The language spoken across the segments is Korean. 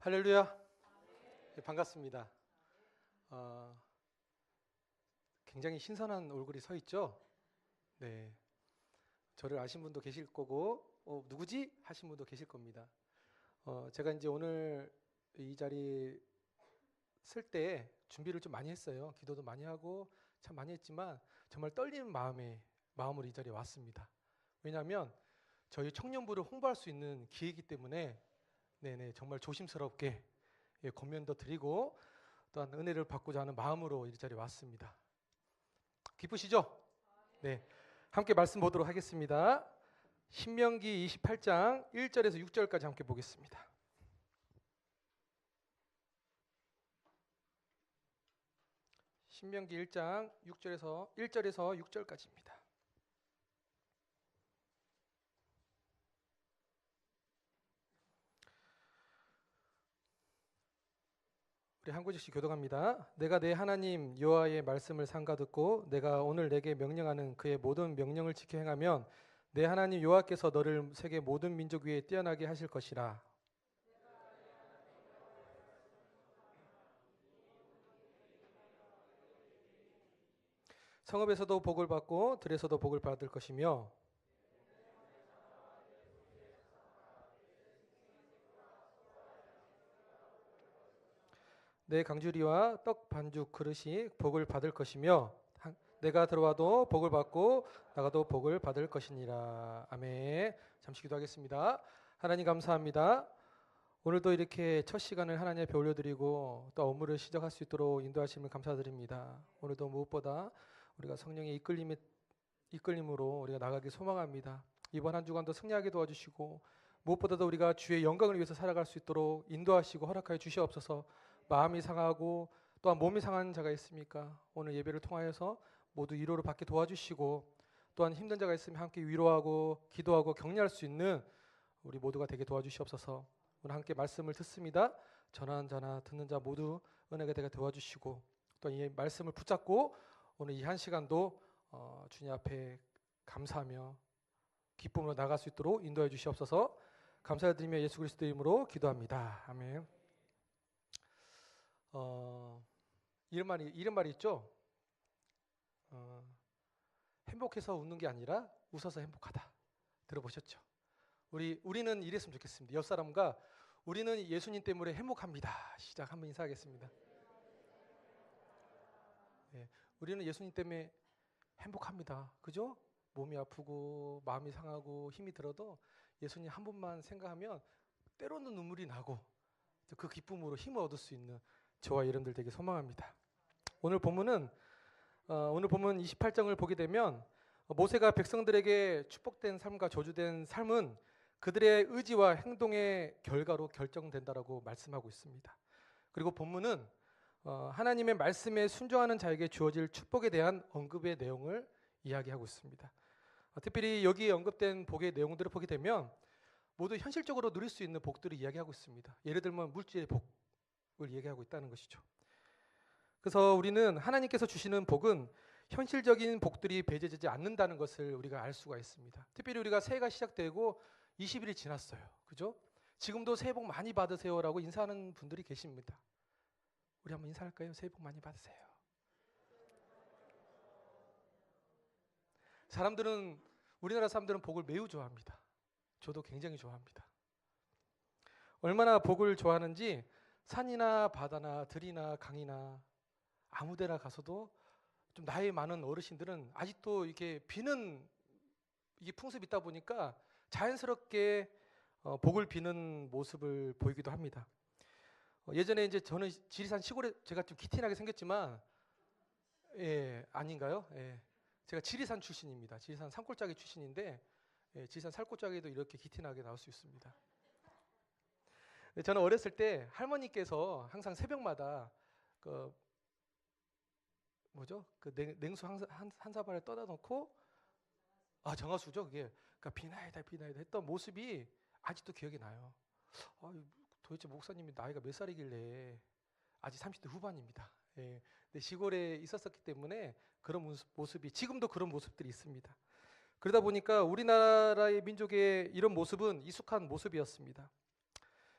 할렐루야. 네, 반갑습니다. 어, 굉장히 신선한 얼굴이 서 있죠? 네. 저를 아신 분도 계실 거고, 누구지? 하신 분도 계실 겁니다. 제가 이제 오늘 이 자리 쓸 때 준비를 좀 많이 했어요. 기도도 많이 하고 참 많이 했지만 정말 떨리는 마음으로 이 자리에 왔습니다. 왜냐하면 저희 청년부를 홍보할 수 있는 기회이기 때문에 네네, 정말 조심스럽게 권면도 드리고 또한 은혜를 받고자 하는 마음으로 이 자리에 왔습니다. 기쁘시죠? 네. 함께 말씀 보도록 하겠습니다. 신명기 28장 1절에서 6절까지 함께 보겠습니다. 신명기 1장 1절에서 6절까지입니다. 우리 한 구절씩 교독합니다. 내가 내 하나님 여호와의 말씀을 삼가 듣고 내가 오늘 내게 명령하는 그의 모든 명령을 지켜 행하면 내 하나님 여호와께서 너를 세계 모든 민족 위에 뛰어나게 하실 것이라. 성읍에서도 복을 받고 들에서도 복을 받을 것이며 내 강주리와 떡 반죽 그릇이 복을 받을 것이며 내가 들어와도 복을 받고 나가도 복을 받을 것이니라. 아멘. 잠시 기도하겠습니다. 하나님 감사합니다. 오늘도 이렇게 첫 시간을 하나님 앞에 올려드리고 또 업무를 시작할 수 있도록 인도하심을 감사드립니다. 오늘도 무엇보다 우리가 성령의 이끌림으로 우리가 나가길 소망합니다. 이번 한 주간도 승리하게 도와주시고 무엇보다도 우리가 주의 영광을 위해서 살아갈 수 있도록 인도하시고 허락하여 주시옵소서. 마음이 상하고 또한 몸이 상한 자가 있습니까? 오늘 예배를 통하여서 모두 위로를 받게 도와주시고 또한 힘든 자가 있으면 함께 위로하고 기도하고 격려할 수 있는 우리 모두가 되게 도와주시옵소서. 오늘 함께 말씀을 듣습니다. 전하는 자나 듣는 자 모두 은혜가 되게 도와주시고 또 이 말씀을 붙잡고 오늘 이 한 시간도 주님 앞에 감사하며 기쁨으로 나갈 수 있도록 인도해 주시옵소서. 감사드리며 예수 그리스도 이름으로 기도합니다. 아멘. 이런 말이 있죠. 행복해서 웃는 게 아니라 웃어서 행복하다. 들어보셨죠? 우리는 이랬으면 좋겠습니다. 옆 사람과 우리는 예수님 때문에 행복합니다. 시작. 한번 인사하겠습니다. 네, 우리는 예수님 때문에 행복합니다. 그죠? 몸이 아프고 마음이 상하고 힘이 들어도 예수님 한 분만 생각하면 때로는 눈물이 나고 그 기쁨으로 힘을 얻을 수 있는 저와 여러분들 되게 소망합니다. 오늘 본문 28장을 보게 되면 모세가 백성들에게 축복된 삶과 저주된 삶은 그들의 의지와 행동의 결과로 결정된다라고 말씀하고 있습니다. 그리고 본문은 하나님의 말씀에 순종하는 자에게 주어질 축복에 대한 언급의 내용을 이야기하고 있습니다. 특별히 여기에 언급된 복의 내용들을 보게 되면 모두 현실적으로 누릴 수 있는 복들을 이야기하고 있습니다. 예를 들면 물질의 복을 얘기하고 있다는 것이죠. 그래서 우리는 하나님께서 주시는 복은 현실적인 복들이 배제되지 않는다는 것을 우리가 알 수가 있습니다. 특별히 우리가 새해가 시작되고 20일이 지났어요. 그죠? 지금도 새해 복 많이 받으세요라고 인사하는 분들이 계십니다. 우리 한번 인사할까요? 새해 복 많이 받으세요. 우리나라 사람들은 복을 매우 좋아합니다. 저도 굉장히 좋아합니다. 얼마나 복을 좋아하는지 산이나 바다나 들이나 강이나 아무 데나 가서도 좀 나이 많은 어르신들은 아직도 이렇게 비는 이게 풍습이 있다 보니까 자연스럽게 복을 비는 모습을 보이기도 합니다. 예전에 이제 저는 지리산 시골에 제가 좀 기티나게 생겼지만 아닌가요? 제가 지리산 출신입니다. 지리산 산골짜기 출신인데 지리산 산골짜기도 이렇게 기티나게 나올 수 있습니다. 저는 어렸을 때 할머니께서 항상 새벽마다 그 냉수 한 사발에 떠다 놓고 정화수죠 그게. 그러니까 비나이다 했던 모습이 아직도 기억이 나요. 도대체 목사님이 나이가 몇 살이길래 아직 30대 후반입니다. 근데 시골에 있었기 때문에 그런 모습이 지금도 그런 모습들이 있습니다. 그러다 보니까 우리나라의 민족의 이런 모습은 익숙한 모습이었습니다.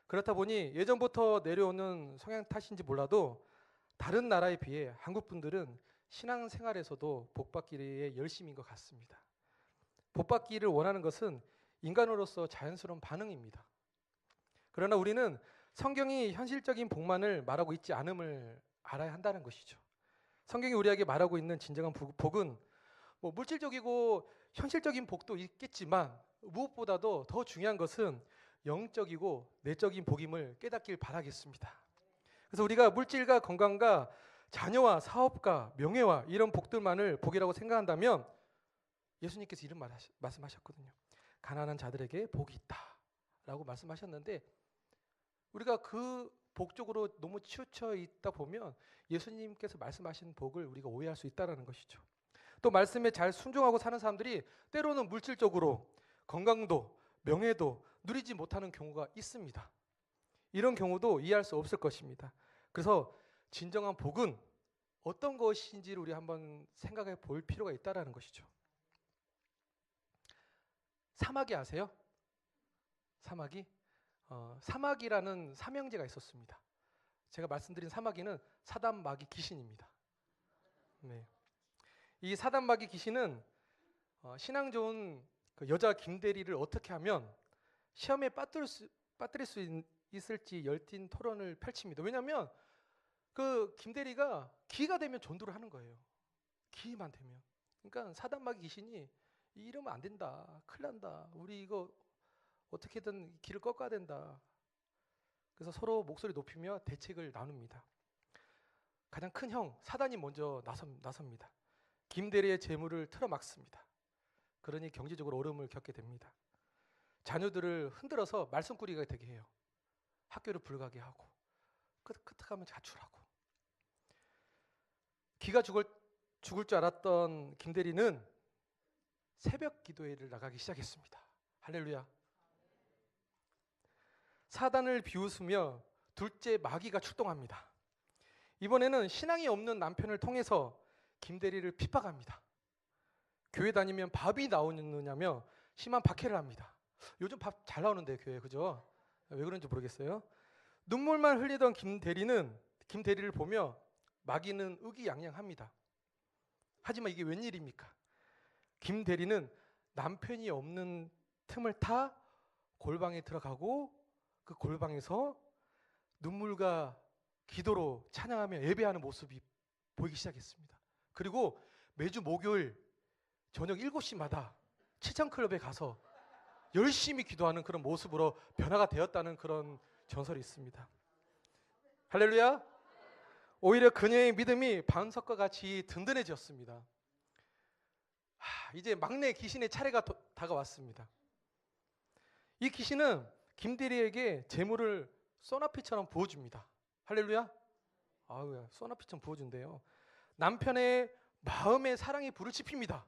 그렇다 보니 예전부터 내려오는 성향 탓인지 몰라도 다른 나라에 비해 한국 분들은 신앙생활에서도 복받기에 열심인 것 같습니다. 복받기를 원하는 것은 인간으로서 자연스러운 반응입니다. 그러나 우리는 성경이 현실적인 복만을 말하고 있지 않음을 알아야 한다는 것이죠. 성경이 우리에게 말하고 있는 진정한 복은 뭐 물질적이고 현실적인 복도 있겠지만 무엇보다도 더 중요한 것은 영적이고 내적인 복임을 깨닫길 바라겠습니다. 그래서 우리가 물질과 건강과 자녀와 사업과 명예와 이런 복들만을 복이라고 생각한다면 예수님께서 이런 말씀하셨거든요. 가난한 자들에게 복이 있다라고 말씀하셨는데 우리가 그 복 쪽으로 너무 치우쳐 있다 보면 예수님께서 말씀하신 복을 우리가 오해할 수 있다는 것이죠. 또 말씀에 잘 순종하고 사는 사람들이 때로는 물질적으로 건강도 명예도 누리지 못하는 경우가 있습니다. 이런 경우도 이해할 수 없을 것입니다. 그래서 진정한 복은 어떤 것인지를 우리 한번 생각해 볼 필요가 있다는 것이죠. 사마귀 아세요? 사마귀? 사마귀라는 삼형제가 있었습니다. 제가 말씀드린 사마귀는 사단마귀 귀신입니다. 네. 이 사단마귀 귀신은 신앙 좋은 그 여자 김대리를 어떻게 하면 시험에 빠뜨릴 수 있을지 열띤 토론을 펼칩니다. 왜냐하면 그 김대리가 기가 되면 전도를 하는 거예요. 기만 되면. 그러니까 사단마귀 귀신이 이러면 안 된다. 큰일 난다. 우리 이거 어떻게든 길을 꺾어야 된다. 그래서 서로 목소리 높이며 대책을 나눕니다. 가장 큰 형 사단이 먼저 나섭니다. 김대리의 재물을 틀어막습니다. 그러니 경제적으로 어려움을 겪게 됩니다. 자녀들을 흔들어서 말썽꾸리가 되게 해요. 학교를 불가게 하고 끄떡하면 자출하고. 기가 죽을 줄 알았던 김대리는 새벽 기도회를 나가기 시작했습니다. 할렐루야. 사단을 비웃으며 둘째 마귀가 출동합니다. 이번에는 신앙이 없는 남편을 통해서 김대리를 핍박합니다. 교회 다니면 밥이 나오느냐며 심한 박해를 합니다. 요즘 밥 잘 나오는데 교회, 그죠? 왜 그런지 모르겠어요. 눈물만 흘리던 김대리를 보며 마귀는 의기양양합니다. 하지만 이게 웬일입니까? 김대리는 남편이 없는 틈을 타 골방에 들어가고 그 골방에서 눈물과 기도로 찬양하며 예배하는 모습이 보이기 시작했습니다. 그리고 매주 목요일 저녁 7시마다 칠천클럽에 가서 열심히 기도하는 그런 모습으로 변화가 되었다는 그런 전설이 있습니다. 할렐루야. 오히려 그녀의 믿음이 반석과 같이 든든해졌습니다. 이제 막내 귀신의 차례가 다가왔습니다. 이 귀신은 김대리에게 재물을 소나피처럼 부어줍니다. 할렐루야. 아우야, 소나피처럼 부어준대요. 남편의 마음의 사랑이 불을 지핍니다.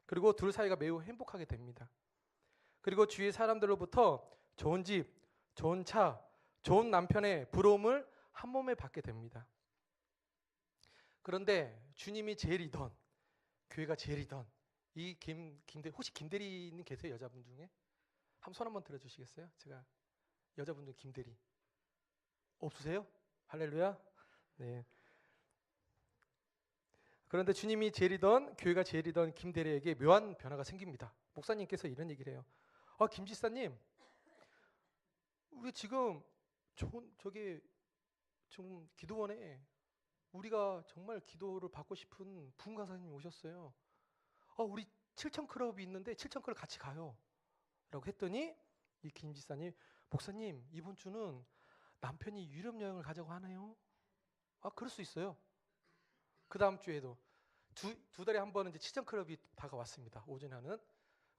그리고 둘 사이가 매우 행복하게 됩니다. 그리고 주위 사람들로부터 좋은 집, 좋은 차, 좋은 남편의 부러움을 한 몸에 받게 됩니다. 그런데 주님이 제일이던, 교회가 제일이던 이 김대리, 혹시 김대리는 계세요? 여자분 중에? 손 한번 들어주시겠어요? 제가 여자분 중 김대리 없으세요? 할렐루야. 네. 그런데 주님이 제일이던, 교회가 제일이던 김대리에게 묘한 변화가 생깁니다. 목사님께서 이런 얘기를 해요. 김 지사님, 우리 지금 좀 기도원에 우리가 정말 기도를 받고 싶은 부흥 강사님이 오셨어요. 우리 7천클럽이 있는데 7천클럽 같이 가요. 라고 했더니 이 김 지사님, 목사님 이번 주는 남편이 유럽 여행을 가자고 하네요. 그럴 수 있어요. 그 다음 주에도 두 달에 한 번은 이제 7천클럽이 다가왔습니다. 오전에 하는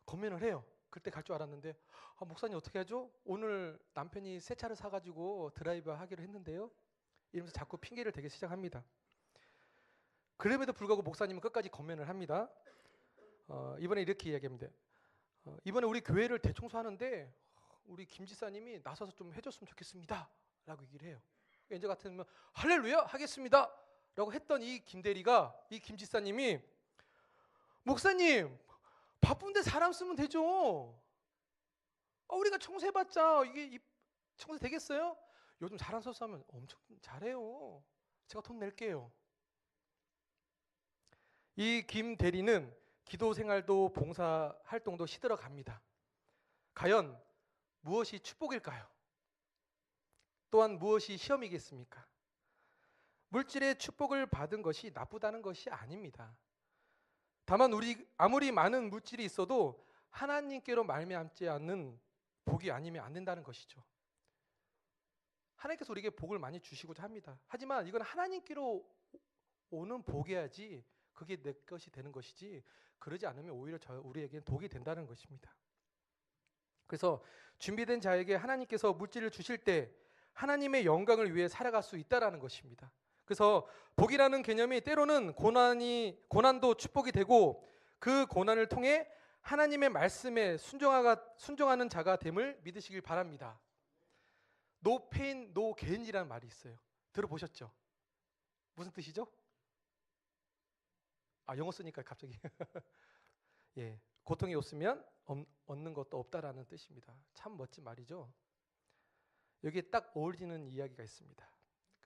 건면을 해요. 그때 갈 줄 알았는데 목사님 어떻게 하죠? 오늘 남편이 새 차를 사가지고 드라이브 하기로 했는데요. 이러면서 자꾸 핑계를 대기 시작합니다. 그럼에도 불구하고 목사님은 끝까지 건면을 합니다. 이번에 이렇게 이야기합니다. 이번에 우리 교회를 대청소하는데 우리 김 지사님이 나서서 좀 해줬으면 좋겠습니다. 라고 얘기를 해요. 이제 같으면 할렐루야 하겠습니다. 라고 했던 이 김대리가, 이 김 지사님이 목사님 바쁜데 사람 쓰면 되죠. 우리가 청소해봤자 이게 청소 되겠어요? 요즘 잘한 설사하면 엄청 잘해요. 제가 돈 낼게요. 이 김 대리는 기도 생활도 봉사 활동도 시들어 갑니다. 과연 무엇이 축복일까요? 또한 무엇이 시험이겠습니까? 물질의 축복을 받은 것이 나쁘다는 것이 아닙니다. 다만 우리 아무리 많은 물질이 있어도 하나님께로 말미암지 않는 복이 아니면 안 된다는 것이죠. 하나님께서 우리에게 복을 많이 주시고자 합니다. 하지만 이건 하나님께로 오는 복이야지 그게 내 것이 되는 것이지, 그러지 않으면 오히려 우리에게는 독이 된다는 것입니다. 그래서 준비된 자에게 하나님께서 물질을 주실 때 하나님의 영광을 위해 살아갈 수 있다라는 것입니다. 그래서 복이라는 개념이 때로는 고난도 축복이 되고, 그 고난을 통해 하나님의 말씀에 순종하는 자가 됨을 믿으시길 바랍니다. No pain, no gain이라는 말이 있어요. 들어보셨죠? 무슨 뜻이죠? 영어 쓰니까 갑자기 예, 고통이 없으면 얻는 것도 없다라는 뜻입니다. 참 멋진 말이죠. 여기에 딱 어울리는 이야기가 있습니다.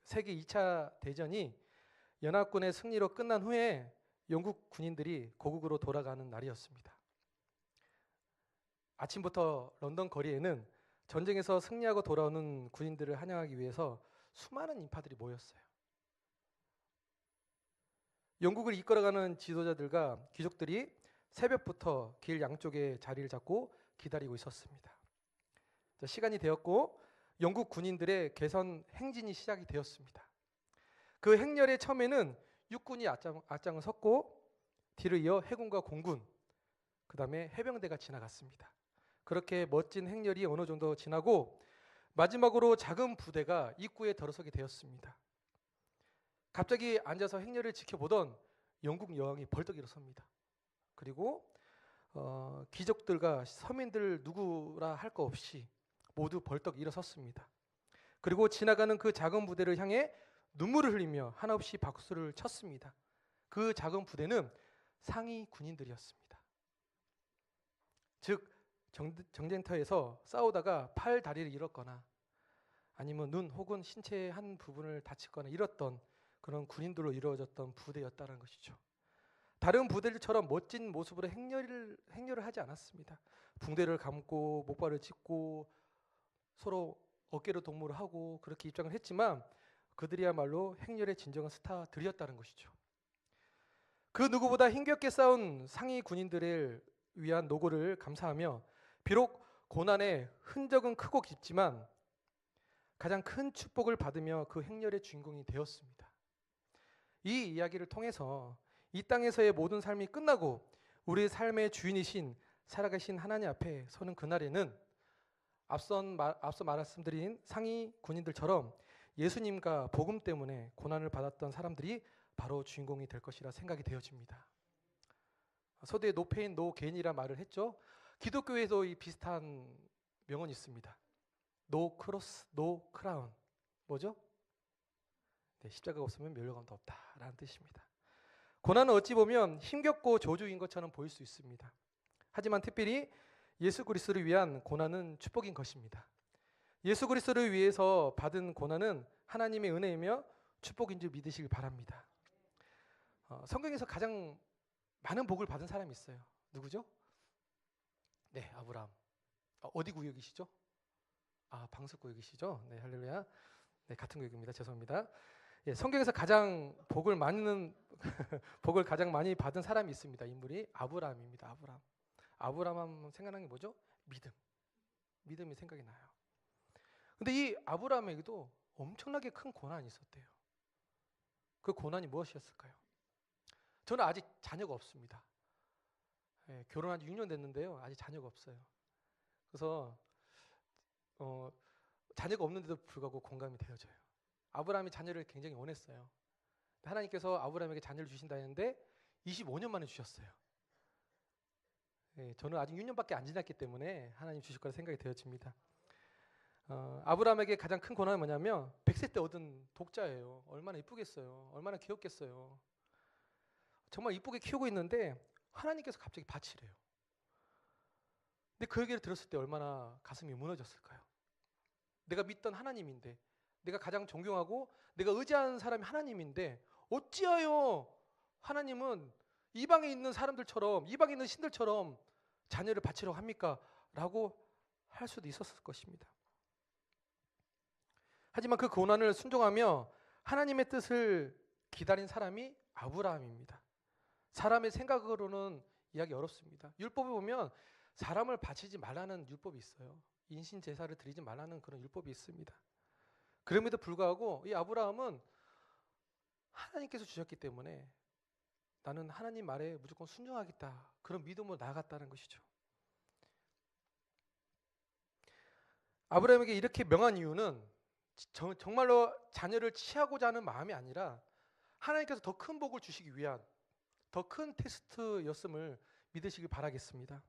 세계 2차 대전이 연합군의 승리로 끝난 후에 영국 군인들이 고국으로 돌아가는 날이었습니다. 아침부터 런던 거리에는 전쟁에서 승리하고 돌아오는 군인들을 환영하기 위해서 수많은 인파들이 모였어요. 영국을 이끌어가는 지도자들과 귀족들이 새벽부터 길 양쪽에 자리를 잡고 기다리고 있었습니다. 시간이 되었고 영국 군인들의 개선 행진이 시작이 되었습니다. 그 행렬의 처음에는 육군이 앞장을 섰고 뒤를 이어 해군과 공군, 그 다음에 해병대가 지나갔습니다. 그렇게 멋진 행렬이 어느 정도 지나고 마지막으로 작은 부대가 입구에 들어서게 되었습니다. 갑자기 앉아서 행렬을 지켜보던 영국 여왕이 벌떡 일어섭니다. 그리고 귀족들과 서민들 누구라 할 거 없이 모두 벌떡 일어섰습니다. 그리고 지나가는 그 작은 부대를 향해 눈물을 흘리며 한없이 박수를 쳤습니다. 그 작은 부대는 상위 군인들이었습니다. 즉 전쟁터에서 싸우다가 팔, 다리를 잃었거나 아니면 눈 혹은 신체의 한 부분을 다쳤거나 잃었던 그런 군인들로 이루어졌던 부대였다는 것이죠. 다른 부대들처럼 멋진 모습으로 행렬을 하지 않았습니다. 붕대를 감고 목발을 짚고 서로 어깨로 동무를 하고 그렇게 입장을 했지만 그들이야말로 행렬의 진정한 스타들이었다는 것이죠. 그 누구보다 힘겹게 싸운 상위 군인들을 위한 노고를 감사하며 비록 고난의 흔적은 크고 깊지만 가장 큰 축복을 받으며 그 행렬의 주인공이 되었습니다. 이 이야기를 통해서 이 땅에서의 모든 삶이 끝나고 우리의 삶의 주인이신 살아계신 하나님 앞에 서는 그날에는 앞서 말씀드린 상위 군인들처럼 예수님과 복음 때문에 고난을 받았던 사람들이 바로 주인공이 될 것이라 생각이 되어집니다. 서두에 No pain, no gain이라 말을 했죠. 기독교에도 이 비슷한 명언이 있습니다. No cross, no crown. 뭐죠? 십자가가 없으면 멸류관도 없다라는 뜻입니다. 고난은 어찌 보면 힘겹고 저주인 것처럼 보일 수 있습니다. 하지만 특별히 예수 그리스도를 위한 고난은 축복인 것입니다. 예수 그리스도를 위해서 받은 고난은 하나님의 은혜이며 축복인 줄 믿으시길 바랍니다. 성경에서 가장 많은 복을 받은 사람이 있어요. 누구죠? 네, 아브라함. 어디 구역이시죠? 방석 구역이시죠? 네, 할렐루야. 네, 같은 구역입니다. 죄송합니다. 예, 성경에서 가장 복을 가장 많이 받은 사람이 있습니다. 인물이 아브라함입니다. 아브라함 하면 생각나는 게 뭐죠? 믿음이 생각이 나요. 근데 이 아브라함에게도 엄청나게 큰 고난이 있었대요. 그 고난이 무엇이었을까요? 저는 아직 자녀가 없습니다. 예, 결혼한 지 6년 됐는데요. 아직 자녀가 없어요. 그래서 자녀가 없는데도 불구하고 공감이 되어져요. 아브라함이 자녀를 굉장히 원했어요. 하나님께서 아브라함에게 자녀를 주신다 했는데 25년 만에 주셨어요. 예, 저는 아직 6년밖에 안 지났기 때문에 하나님 주실 거라 생각이 되어집니다. 아브라함에게 가장 큰 고난은 뭐냐면 100세 때 얻은 독자예요. 얼마나 이쁘겠어요. 얼마나 귀엽겠어요. 정말 이쁘게 키우고 있는데 하나님께서 갑자기 내가 믿던 하나님인데, 내가 가장 존경하고 내가 의지하는 사람이 하나님인데 어찌하여 하나님은 이방에 있는 사람들처럼, 이방에 있는 신들처럼 자녀를 바치려고 합니까? 라고 할 수도 있었을 것입니다. 하지만 그 고난을 순종하며 하나님의 뜻을 기다린 사람이 아브라함입니다. 사람의 생각으로는 이야기 어렵습니다. 율법에 보면 사람을 바치지 말라는 율법이 있어요. 인신 제사를 드리지 말라는 그런 율법이 있습니다. 그럼에도 불구하고 이 아브라함은 하나님께서 주셨기 때문에 나는 하나님 말에 무조건 순종하겠다, 그런 믿음으로 나아갔다는 것이죠. 아브라함에게 이렇게 명한 이유는 정말로 자녀를 취하고자 하는 마음이 아니라 하나님께서 더 큰 복을 주시기 위한 더 큰 테스트였음을 믿으시길 바라겠습니다.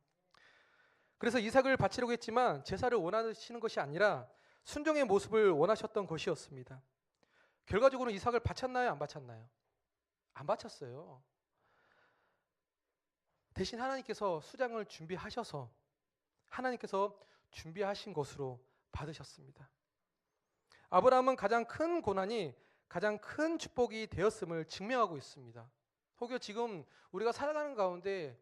그래서 이삭을 바치려고 했지만 제사를 원하시는 것이 아니라 순종의 모습을 원하셨던 것이었습니다. 결과적으로 이삭을 바쳤나요? 안 바쳤나요? 안 바쳤어요. 대신 하나님께서 수장을 준비하셔서 하나님께서 준비하신 것으로 받으셨습니다. 아브라함은 가장 큰 고난이 가장 큰 축복이 되었음을 증명하고 있습니다. 혹여 지금 우리가 살아가는 가운데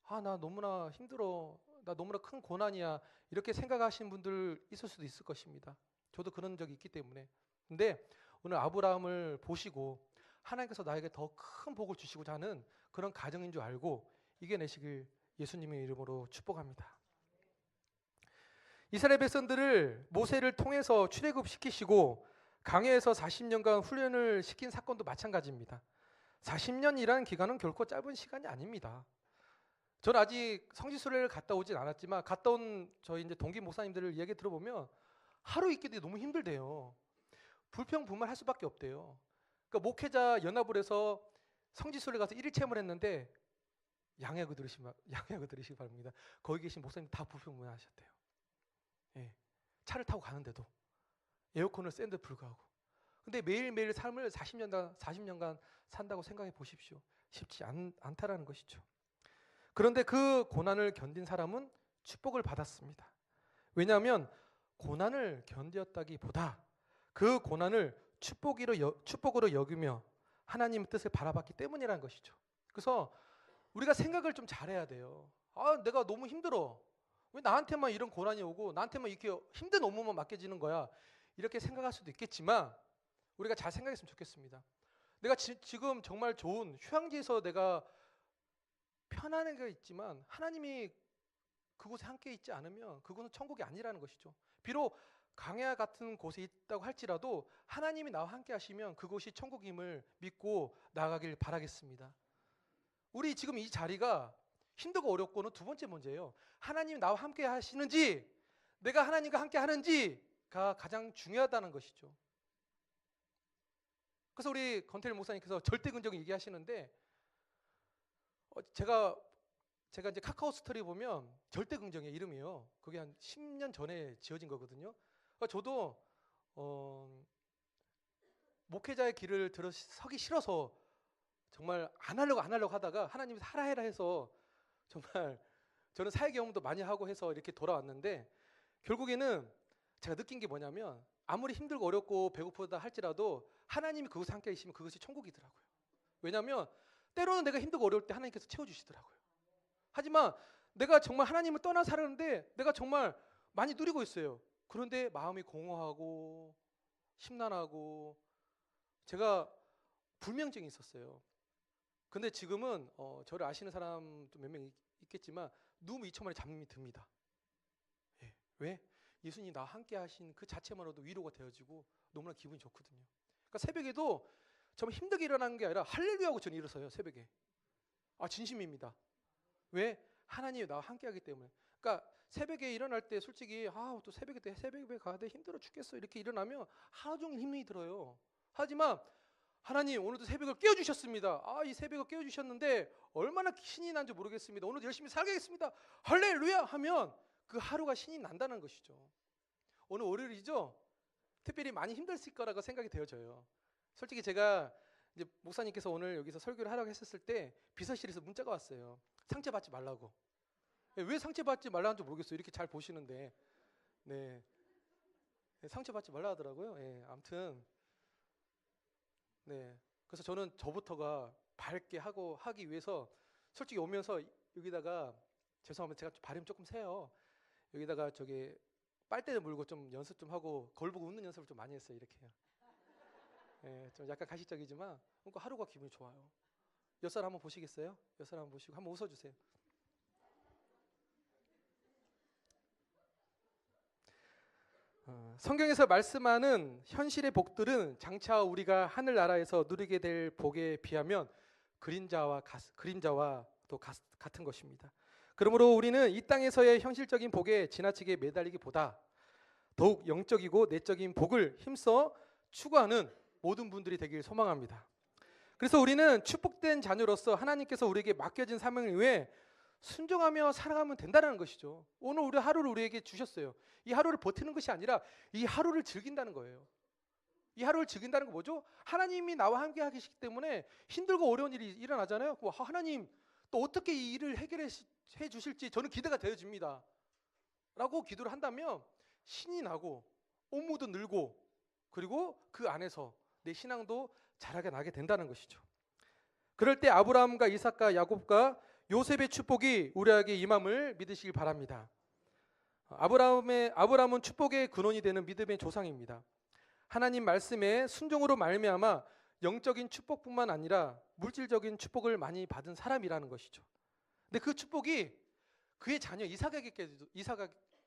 나 너무나 힘들어, 나 너무나 큰 고난이야, 이렇게 생각하시는 분들 있을 수도 있을 것입니다. 저도 그런 적이 있기 때문에. 근데 오늘 아브라함을 보시고 하나님께서 나에게 더 큰 복을 주시고자 하는 그런 가정인 줄 알고 이겨내시길 예수님의 이름으로 축복합니다. 이스라엘 백성들을 모세를 통해서 출애굽시키시고 강해에서 40년간 훈련을 시킨 사건도 마찬가지입니다. 40년이라는 기간은 결코 짧은 시간이 아닙니다. 저는 아직 성지순례를 갔다 오진 않았지만 갔다 온 저희 이제 동기 목사님들을 얘기 들어보면 하루 있기도 너무 힘들대요. 불평불만할 수밖에 없대요. 그러니까 목회자 연합을 해서 성지순례 가서 1일 체험을 했는데 양해하고 들으시기 바랍니다. 거기 계신 목사님 다 불평불만하셨대요. 예, 차를 타고 가는데도 에어컨을 쐈는데 불구하고. 근데 매일매일 삶을 40년간 산다고 생각해 보십시오. 쉽지 않다라는 것이죠. 그런데 그 고난을 견딘 사람은 축복을 받았습니다. 왜냐하면 고난을 견디었다기보다 그 고난을 축복으로 여기며 하나님의 뜻을 바라봤기 때문이라는 것이죠. 그래서 우리가 생각을 좀 잘해야 돼요. 내가 너무 힘들어. 왜 나한테만 이런 고난이 오고 나한테만 이렇게 힘든 업무만 맡겨지는 거야. 이렇게 생각할 수도 있겠지만 우리가 잘 생각했으면 좋겠습니다. 내가 지금 정말 좋은 휴양지에서 내가 편안한 게 있지만 하나님이 그곳에 함께 있지 않으면 그곳은 천국이 아니라는 것이죠. 비록 강야 같은 곳에 있다고 할지라도 하나님이 나와 함께 하시면 그곳이 천국임을 믿고 나아가길 바라겠습니다. 우리 지금 이 자리가 힘들고 어렵고는 두 번째 문제예요. 하나님이 나와 함께 하시는지 내가 하나님과 함께 하는지가 가장 중요하다는 것이죠. 그래서 우리 권태일 목사님께서 절대 긍정 얘기하시는데 제가 이제 카카오 스토리 보면 절대 긍정의 이름이에요. 그게 한 10년 전에 지어진 거거든요. 그러니까 저도 목회자의 길을 서기 싫어서 정말 안 하려고 하다가 하나님이 하라 해라 해서 정말 저는 사회 경험도 많이 하고 해서 이렇게 돌아왔는데 결국에는 제가 느낀 게 뭐냐면 아무리 힘들고 어렵고 배고프다 할지라도 하나님이 그곳에 함께 계시면 그것이 천국이더라고요. 왜냐하면 때로는 내가 힘들고 어려울 때 하나님께서 채워주시더라고요. 하지만 내가 정말 하나님을 떠나 살았는데 내가 정말 많이 누리고 있어요. 그런데 마음이 공허하고 심란하고 제가 불면증이 있었어요. 근데 지금은 저를 아시는 사람도 몇 명 있겠지만 누우면 2초 만에 잠이 듭니다. 예. 왜? 예수님이 나와 함께 하신 그 자체만으로도 위로가 되어지고 너무나 기분이 좋거든요. 그러니까 새벽에도 정말 힘들게 일어나는 게 아니라 할렐루야하고 저는 일어서요. 새벽에. 진심입니다. 왜? 하나님이 나와 함께 하기 때문에. 그러니까 새벽에 일어날 때 솔직히 또 새벽에 가야 돼 힘들어 죽겠어 이렇게 일어나면 하루 종일 힘이 들어요. 하지만 하나님 오늘도 새벽을 깨워주셨습니다. 이 새벽을 깨워주셨는데 얼마나 신이 난지 모르겠습니다. 오늘도 열심히 살겠습니다. 할렐루야 하면 그 하루가 신이 난다는 것이죠. 오늘 월요일이죠. 특별히 많이 힘들었을 거라고 생각이 되어져요. 솔직히 제가 이제 목사님께서 오늘 여기서 설교를 하라고 했었을 때 비서실에서 문자가 왔어요. 상처받지 말라고. 왜 상처받지 말라는 줄 모르겠어요. 이렇게 잘 보시는데. 네. 상처받지 말라 하더라고요. 예, 아무튼 네. 그래서 저는 저부터가 밝게 하기 위해서 솔직히 오면서 여기다가 죄송합니다. 제가 발음 조금 세요. 여기다가 저기 빨대를 물고 좀 연습 좀 하고 거울 보고 웃는 연습을 좀 많이 했어요. 이렇게요. 예, 좀 약간 가식적이지만 그러니까 하루가 기분이 좋아요. 몇 살 한번 보시겠어요? 몇 살 한번 보시고 한번 웃어주세요. 성경에서 말씀하는 현실의 복들은 장차 우리가 하늘나라에서 누리게 될 복에 비하면 그림자와 또 같은 것입니다. 그러므로 우리는 이 땅에서의 현실적인 복에 지나치게 매달리기보다 더욱 영적이고 내적인 복을 힘써 추구하는 모든 분들이 되길 소망합니다. 그래서 우리는 축복된 자녀로서 하나님께서 우리에게 맡겨진 사명을 위해 순종하며 살아가면 된다는 것이죠. 오늘 우리 하루를 우리에게 주셨어요. 이 하루를 버티는 것이 아니라 이 하루를 즐긴다는 거예요. 이 하루를 즐긴다는 거 뭐죠? 하나님이 나와 함께 하시기 때문에 힘들고 어려운 일이 일어나잖아요. 하나님 또 어떻게 이 일을 해결해 주실지 저는 기대가 되어집니다. 라고 기도를 한다면 신이 나고 업무도 늘고 그리고 그 안에서 내 신앙도 자라게 나게 된다는 것이죠. 그럴 때 아브라함과 이삭과 야곱과 요셉의 축복이 우리에게 임함을 믿으시길 바랍니다. 아브라함은 축복의 근원이 되는 믿음의 조상입니다. 하나님 말씀에 순종으로 말미암아 영적인 축복뿐만 아니라 물질적인 축복을 많이 받은 사람이라는 것이죠. 근데 그 축복이 그의 자녀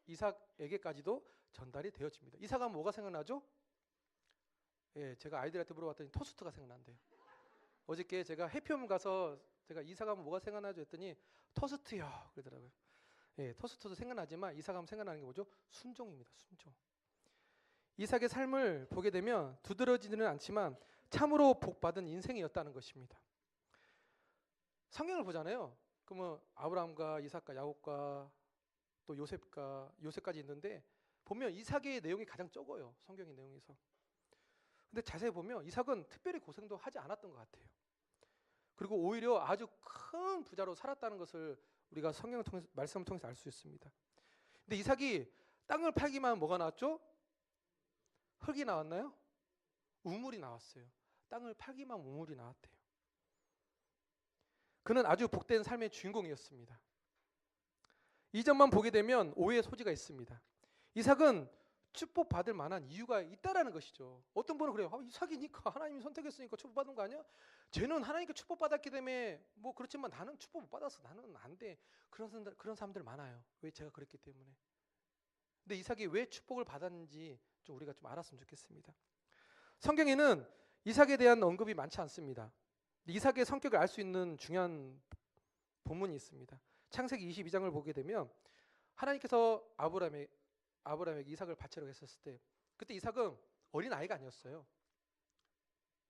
이삭에게까지도 전달이 되어집니다. 이삭하면 뭐가 생각나죠? 예, 제가 아이들한테 물어봤더니 토스트가 생각난대요. 어저께 제가 해피홈 가서 제가 이삭하면 뭐가 생각나죠 했더니 토스트요 그러더라고요. 예, 토스트도 생각나지만 이삭하면 생각나는 게 뭐죠? 순종입니다. 순종. 이삭의 삶을 보게 되면 두드러지지는 않지만 참으로 복받은 인생이었다는 것입니다. 성경을 보잖아요. 그러면 아브라함과 이삭과 야곱과 또 요셉까지 있는데 보면 이삭의 내용이 가장 적어요. 성경의 내용에서. 근데 자세히 보면 이삭은 특별히 고생도 하지 않았던 것 같아요. 그리고 오히려 아주 큰 부자로 살았다는 것을 우리가 성경을 통해서 말씀을 통해서 알 수 있습니다. 근데 이삭이 땅을 팔기만 뭐가 나왔죠? 흙이 나왔나요? 우물이 나왔어요. 땅을 팔기만 우물이 나왔대요. 그는 아주 복된 삶의 주인공이었습니다. 이 점만 보게 되면 오해의 소지가 있습니다. 이삭은 축복받을 만한 이유가 있다라는 것이죠. 어떤 분은 그래요. 이삭이니까 하나님이 선택했으니까 축복받은 거 아니야? 쟤는 하나님께 축복받았기 때문에 뭐 그렇지만 나는 축복 못 받았어. 나는 안 돼. 그런 사람들 많아요. 왜? 제가 그랬기 때문에. 근데 이삭이 왜 축복을 받았는지 좀 우리가 좀 알았으면 좋겠습니다. 성경에는 이삭에 대한 언급이 많지 않습니다. 이삭의 성격을 알 수 있는 중요한 본문이 있습니다. 창세기 22장을 보게 되면 하나님께서 아브라함에게 이삭을 바치라고 했었을 때 그때 이삭은 어린 아이가 아니었어요.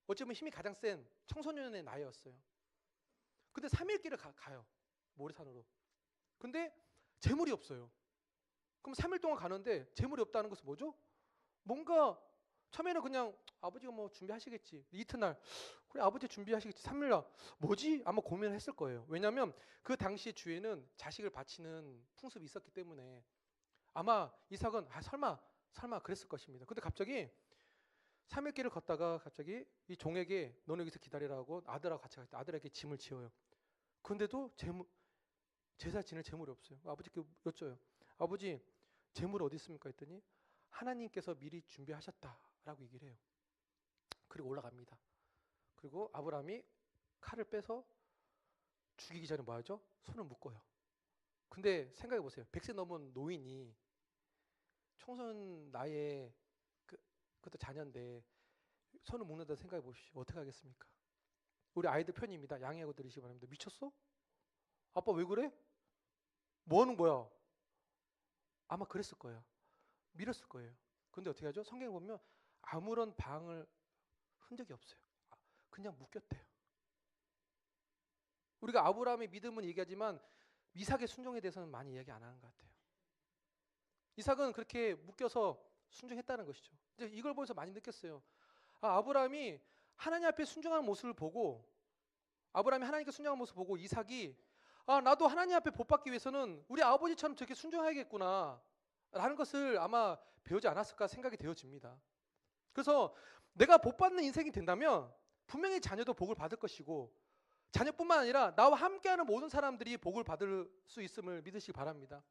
어쩌면 힘이 가장 센 청소년의 나이였어요. 근데 3일 길을 가요. 모래산으로. 근데 재물이 없어요. 그럼 3일 동안 가는데 재물이 없다는 것은 뭐죠? 뭔가 처음에는 그냥 아버지가 뭐 준비하시겠지. 이튿날 그래 아버지 준비하시겠지. 3일날 뭐지? 아마 고민을 했을 거예요. 왜냐하면 그 당시 주에는 자식을 바치는 풍습이 있었기 때문에 아마 이삭은 설마 그랬을 것입니다. 근데 갑자기 3일 길을 걷다가 갑자기 이 종에게 너는 여기서 기다리라고 아들하고 같이 갈 때 아들에게 짐을 지어요. 그런데도 제사 지낼 재물이 없어요. 아버지께 여쭤요. 아버지 재물 어디 있습니까? 했더니 하나님께서 미리 준비하셨다라고 얘기를 해요. 그리고 올라갑니다. 그리고 아브라함이 칼을 빼서 죽이기 전에 뭐 하죠? 손을 묶어요. 근데 생각해 보세요. 100세 넘은 노인이 청소년 나이에 그것도 자녀인데 손을 묶는다 생각해 보십시오. 어떻게 하겠습니까? 우리 아이들 편입니다. 양해하고 들으시기 바랍니다. 미쳤어? 아빠 왜 그래? 뭐 하는 거야? 아마 그랬을 거예요. 밀었을 거예요. 근데 어떻게 하죠? 성경에 보면 아무런 방을 흔적이 없어요. 그냥 묶였대요. 우리가 아브라함의 믿음은 얘기하지만 이삭의 순종에 대해서는 많이 이야기 안 하는 것 같아요. 이삭은 그렇게 묶여서 순종했다는 것이죠. 이제 이걸 보면서 많이 느꼈어요. 아브라함이 하나님 앞에 순종하는 모습을 보고 아브라함이 하나님께 순종하는 모습을 보고 이삭이 나도 하나님 앞에 복 받기 위해서는 우리 아버지처럼 저렇게 순종해야겠구나 라는 것을 아마 배우지 않았을까 생각이 되어집니다. 그래서 내가 복 받는 인생이 된다면 분명히 자녀도 복을 받을 것이고, 자녀뿐만 아니라 나와 함께하는 모든 사람들이 복을 받을 수 있음을 믿으시기 바랍니다.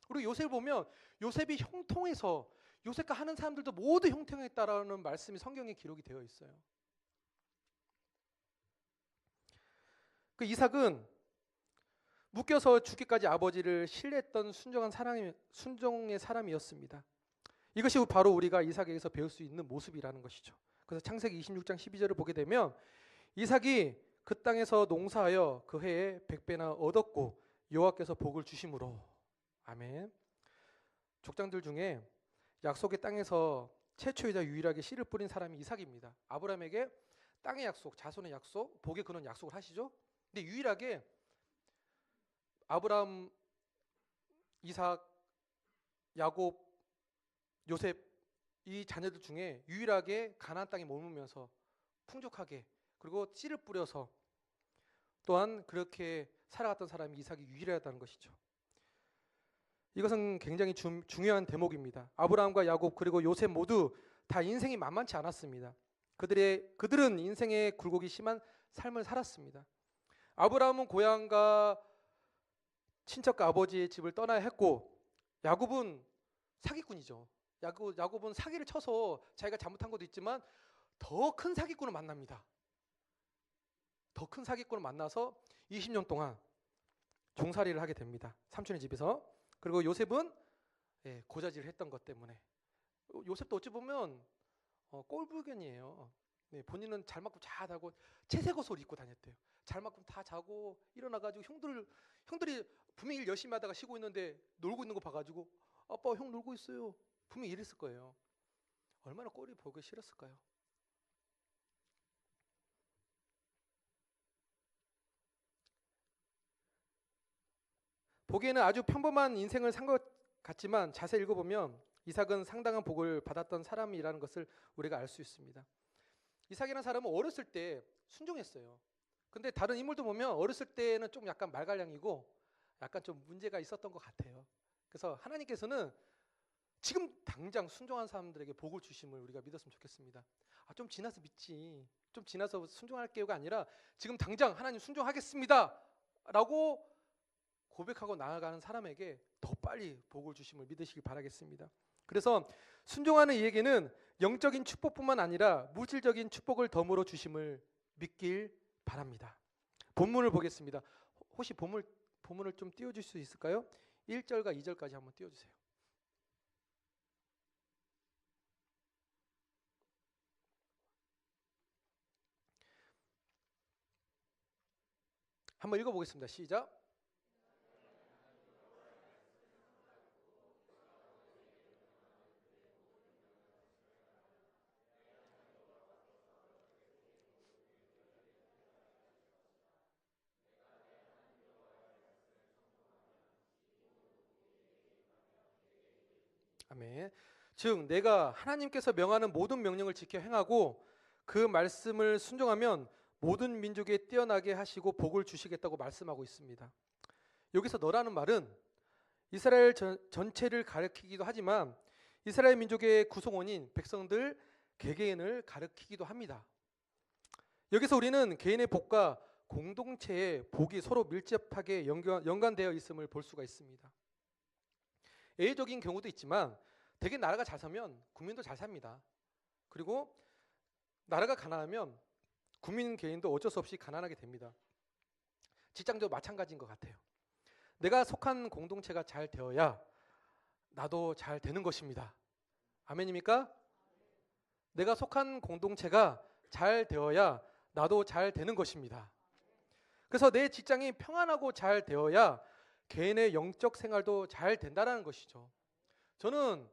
우리 요셉을 보면 요셉이 형통해서 요셉과 하는 사람들도 모두 형통했다라는 말씀이 성경에 기록이 되어 있어요. 그 이삭은 묶여서 죽기까지 아버지를 신뢰했던 순종의 사람이었습니다. 이것이 바로 우리가 이삭에게서 배울 수 있는 모습이라는 것이죠. 그래서 창세기 26장 12절을 보게 되면 이삭이 그 땅에서 농사하여 그 해에 100배나 얻었고 여호와께서 복을 주심으로. 아멘. 족장들 중에 약속의 땅에서 최초이자 유일하게 씨를 뿌린 사람이 이삭입니다. 아브라함에게 땅의 약속, 자손의 약속, 복의 근원 약속을 하시죠. 근데 유일하게 아브라함, 이삭, 야곱, 요셉 이 자녀들 중에 유일하게 가나안 땅에 머물면서 풍족하게 그리고 씨를 뿌려서 또한 그렇게 살아갔던 사람이 이삭이 유일하다는 것이죠. 이것은 굉장히 중요한 대목입니다. 아브라함과 야곱 그리고 요셉 모두 다 인생이 만만치 않았습니다. 그들은 인생의 굴곡이 심한 삶을 살았습니다. 아브라함은 고향과 친척과 아버지의 집을 떠나야 했고, 야곱은 사기꾼이죠. 야곱은 사기를 쳐서 자기가 잘못한 것도 있지만 더 큰 사기꾼을 만납니다. 더 큰 사기꾼을 만나서 20년 동안 종살이를 하게 됩니다. 삼촌의 집에서. 그리고 요셉은 고자질을 했던 것 때문에, 요셉도 어찌 보면 꼴불견이에요. 본인은 잘 먹고 잘 자고 채색 옷을 입고 다녔대요. 잘 먹고 다 자고 일어나가지고 형들이 분명히 일 열심히 하다가 쉬고 있는데 놀고 있는 거 봐가지고 아빠 형 놀고 있어요. 분명히 이랬을 거예요. 얼마나 꼴이 보기 싫었을까요? 보기에는 아주 평범한 인생을 산 것 같지만 자세히 읽어보면 이삭은 상당한 복을 받았던 사람이라는 것을 우리가 알 수 있습니다. 이삭이라는 사람은 어렸을 때 순종했어요. 근데 다른 인물도 보면 어렸을 때는 좀 약간 말갈량이고 약간 좀 문제가 있었던 것 같아요. 그래서 하나님께서는 지금 당장 순종한 사람들에게 복을 주심을 우리가 믿었으면 좋겠습니다. 좀 지나서 믿지, 좀 지나서 순종할게요가 아니라 지금 당장 하나님 순종하겠습니다 라고 고백하고 나아가는 사람에게 더 빨리 복을 주심을 믿으시기 바라겠습니다. 그래서 순종하는 이에게는 영적인 축복뿐만 아니라 물질적인 축복을 덤으로 주심을 믿길 바랍니다. 본문을 보겠습니다. 혹시 본문을 좀 띄워줄 수 있을까요? 1절과 2절까지 한번 띄워주세요. 한번 읽어보겠습니다. 시작. 아멘. 즉 내가 하나님께서 명하는 모든 명령을 지켜 행하고 그 말씀을 순종하면 모든 민족에 뛰어나게 하시고 복을 주시겠다고 말씀하고 있습니다. 여기서 너라는 말은 이스라엘 전체를 가리키기도 하지만 이스라엘 민족의 구성원인 백성들 개개인을 가리키기도 합니다. 여기서 우리는 개인의 복과 공동체의 복이 서로 밀접하게 연관되어 있음을 볼 수가 있습니다. 예외적인 경우도 있지만 대개 나라가 잘 살면 국민도 잘 삽니다. 그리고 나라가 가난하면 국민 개인도 어쩔 수 없이 가난하게 됩니다. 직장도 마찬가지인 것 같아요. 내가 속한 공동체가 잘 되어야 나도 잘 되는 것입니다. 아멘입니까? 내가 속한 공동체가 잘 되어야 나도 잘 되는 것입니다. 그래서 내 직장이 평안하고 잘 되어야 개인의 영적 생활도 잘 된다는 것이죠. 저는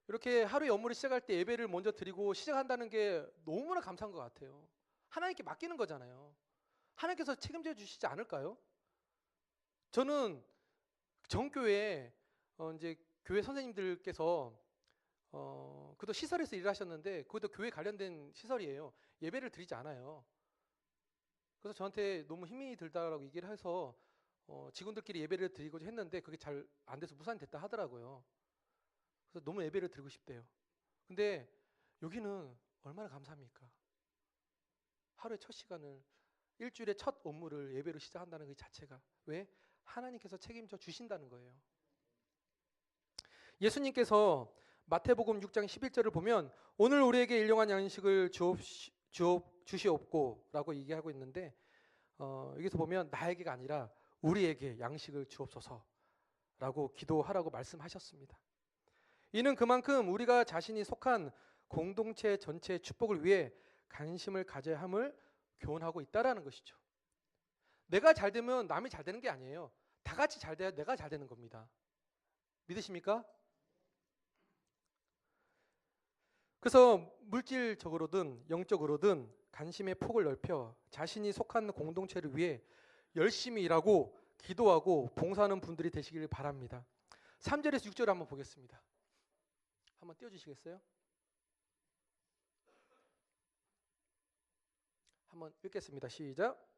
이렇게 하루의 업무를 시작할 때 예배를 먼저 드리고 시작한다는 게 너무나 감사한 것 같아요. 하나님께 맡기는 거잖아요. 하나님께서 책임져 주시지 않을까요? 저는 정교회 이제 교회 선생님들께서 그것도 시설에서 일하셨는데 그것도 교회 관련된 시설이에요. 예배를 드리지 않아요. 그래서 저한테 너무 힘이 들다라고 얘기를 해서 직원들끼리 예배를 드리고자 했는데 그게 잘 안 돼서 무산됐다 하더라고요. 그래서 너무 예배를 드리고 싶대요. 근데 여기는 얼마나 감사합니까? 하루의 첫 시간을, 일주일의 첫 업무를 예배로 시작한다는 그 자체가, 왜? 하나님께서 책임져 주신다는 거예요. 예수님께서 마태복음 6장 11절을 보면 오늘 우리에게 일용할 양식을 주시옵고 라고 얘기하고 있는데, 여기서 보면 나에게가 아니라 우리에게 양식을 주옵소서 라고 기도하라고 말씀하셨습니다. 이는 그만큼 우리가 자신이 속한 공동체 전체의 축복을 위해 관심을 가져야 함을 교훈하고 있다라는 것이죠. 내가 잘 되면 남이 잘 되는 게 아니에요. 다 같이 잘 돼야 내가 잘 되는 겁니다. 믿으십니까? 그래서 물질적으로든 영적으로든 관심의 폭을 넓혀 자신이 속한 공동체를 위해 열심히 일하고 기도하고 봉사하는 분들이 되시길 바랍니다. 3절에서 6절 한번 보겠습니다. 한번 띄워주시겠어요? 한번 읽겠습니다. 시작.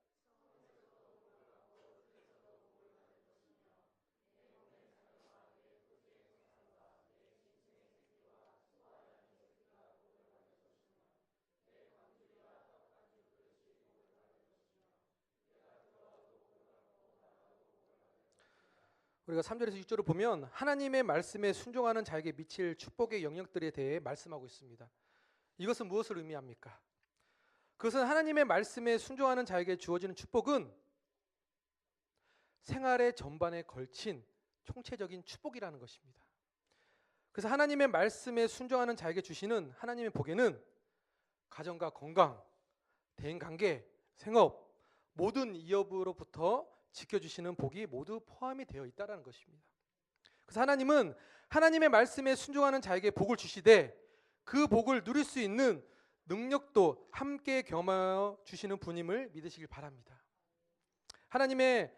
우리가 3절에서 6절을 보면 하나님의 말씀에 순종하는 자에게 미칠 축복의 영역들에 대해 말씀하고 있습니다. 이것은 무엇을 의미합니까? 그것은 하나님의 말씀에 순종하는 자에게 주어지는 축복은 생활의 전반에 걸친 총체적인 축복이라는 것입니다. 그래서 하나님의 말씀에 순종하는 자에게 주시는 하나님의 복에는 가정과 건강, 대인관계, 생업, 모든 이업으로부터 지켜주시는 복이 모두 포함이 되어 있다는 것입니다. 그래서 하나님은 하나님의 말씀에 순종하는 자에게 복을 주시되 그 복을 누릴 수 있는 능력도 함께 경험하여 주시는 분임을 믿으시길 바랍니다. 하나님의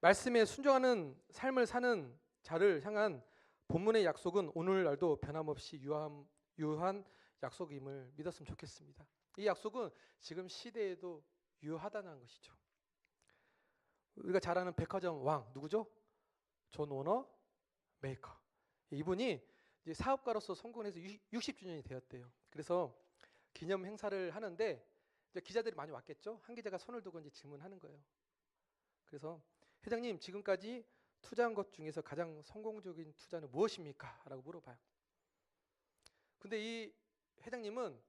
말씀에 순종하는 삶을 사는 자를 향한 본문의 약속은 오늘날도 변함없이 유효한 약속임을 믿었으면 좋겠습니다. 이 약속은 지금 시대에도 유효하다는 것이죠. 우리가 잘 아는 백화점 왕 누구죠? 존 워너 메이커. 이분이 이제 사업가로서 성공해서 60주년이 되었대요. 그래서 기념 행사를 하는데 이제 기자들이 많이 왔겠죠. 한 기자가 손을 들고 이제 질문하는 거예요. 그래서 회장님, 지금까지 투자한 것 중에서 가장 성공적인 투자는 무엇입니까? 라고 물어봐요. 근데 이 회장님은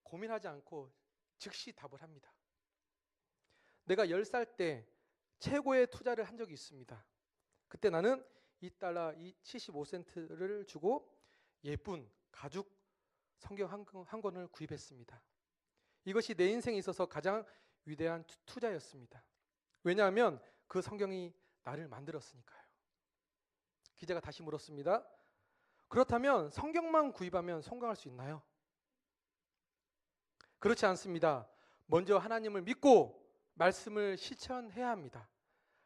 고민하지 않고 즉시 답을 합니다. 내가 10살 때 최고의 투자를 한 적이 있습니다. 그때 나는 $2 75센트를 주고 예쁜 가죽 성경 한 권을 구입했습니다. 이것이 내 인생에 있어서 가장 위대한 투자였습니다. 왜냐하면 그 성경이 나를 만들었으니까요. 기자가 다시 물었습니다. 그렇다면 성경만 구입하면 성공할 수 있나요? 그렇지 않습니다. 먼저 하나님을 믿고 말씀을 실천해야 합니다.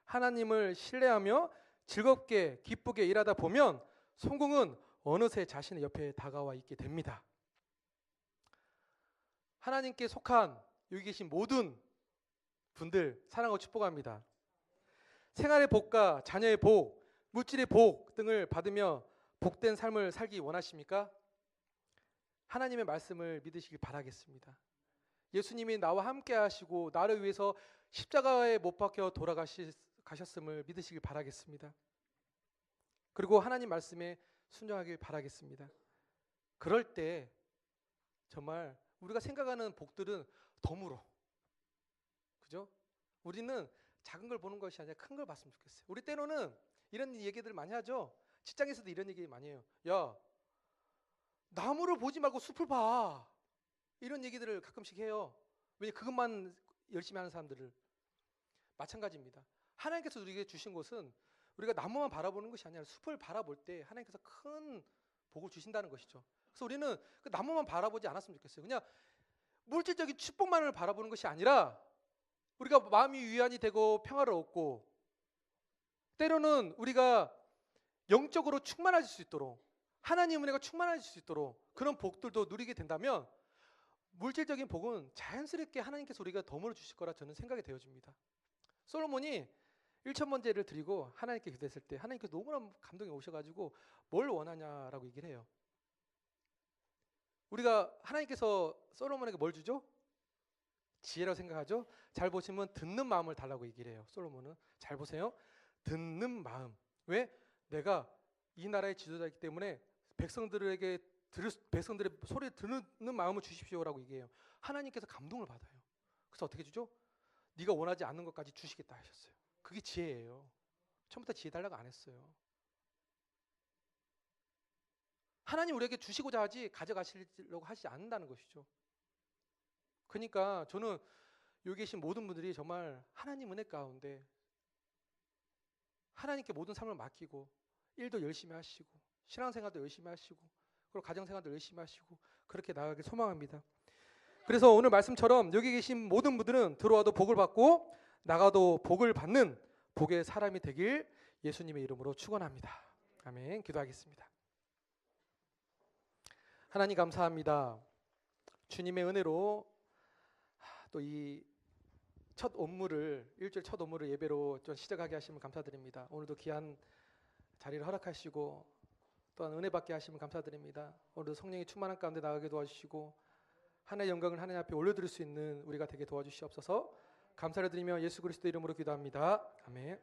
하나님을 신뢰하며 즐겁게 기쁘게 일하다 보면 성공은 어느새 자신의 옆에 다가와 있게 됩니다. 하나님께 속한 여기 계신 모든 분들 사랑하고 축복합니다. 생활의 복과 자녀의 복, 물질의 복 등을 받으며 복된 삶을 살기 원하십니까? 하나님의 말씀을 믿으시길 바라겠습니다. 예수님이 나와 함께 하시고 나를 위해서 십자가에 못 박혀 돌아가셨음을 믿으시길 바라겠습니다. 그리고 하나님 말씀에 순종하길 바라겠습니다. 그럴 때 정말 우리가 생각하는 복들은 덤으로, 그죠? 우리는 작은 걸 보는 것이 아니라 큰 걸 봤으면 좋겠어요. 우리 때로는 이런 얘기들 많이 하죠. 직장에서도 이런 얘기 많이 해요. 야, 나무를 보지 말고 숲을 봐. 이런 얘기들을 가끔씩 해요. 왜냐, 그것만 열심히 하는 사람들을. 마찬가지입니다. 하나님께서 우리에게 주신 것은 우리가 나무만 바라보는 것이 아니라 숲을 바라볼 때 하나님께서 큰 복을 주신다는 것이죠. 그래서 우리는 그 나무만 바라보지 않았으면 좋겠어요. 그냥 물질적인 축복만을 바라보는 것이 아니라 우리가 마음이 위안이 되고 평화를 얻고 때로는 우리가 영적으로 충만해질 수 있도록 하나님 은혜가 충만해질 수 있도록 그런 복들도 누리게 된다면 물질적인 복은 자연스럽게 하나님께서 우리가 덤으로 주실 거라 저는 생각이 되어집니다. 솔로몬이 1,000번째를 드리고 하나님께 기도했을 때 하나님께서 너무나 감동이 오셔가지고 뭘 원하냐라고 얘기를 해요. 우리가 하나님께서 솔로몬에게 뭘 주죠? 지혜라고 생각하죠. 잘 보시면 듣는 마음을 달라고 얘기를 해요. 솔로몬은 잘 보세요. 듣는 마음. 왜? 내가 이 나라의 지도자이기 때문에 백성들의 소리를 듣는 마음을 주십시오라고 얘기해요. 하나님께서 감동을 받아요. 그래서 어떻게 주죠? 네가 원하지 않는 것까지 주시겠다 하셨어요. 그게 지혜예요. 처음부터 지혜 달라고 안 했어요. 하나님 우리에게 주시고자 하지 가져가시려고 하지 않는다는 것이죠. 그러니까 저는 여기 계신 모든 분들이 정말 하나님 은혜 가운데 하나님께 모든 삶을 맡기고 일도 열심히 하시고 신앙생활도 열심히 하시고 그리고 가정생활도 열심히 하시고 그렇게 나아가길 소망합니다. 그래서 오늘 말씀처럼 여기 계신 모든 분들은 들어와도 복을 받고 나가도 복을 받는 복의 사람이 되길 예수님의 이름으로 축원합니다. 아멘. 기도하겠습니다. 하나님 감사합니다. 주님의 은혜로 또 이 첫 업무를 일주일 첫 업무를 예배로 좀 시작하게 하시면 감사드립니다. 오늘도 귀한 자리를 허락하시고 또한 은혜 받게 하시면 감사드립니다. 오늘도 성령이 충만한 가운데 나가게 도와주시고 하나님의 영광을 하나님 앞에 올려드릴 수 있는 우리가 되게 도와주시옵소서. 감사를 드리며 예수 그리스도 이름으로 기도합니다. 아멘.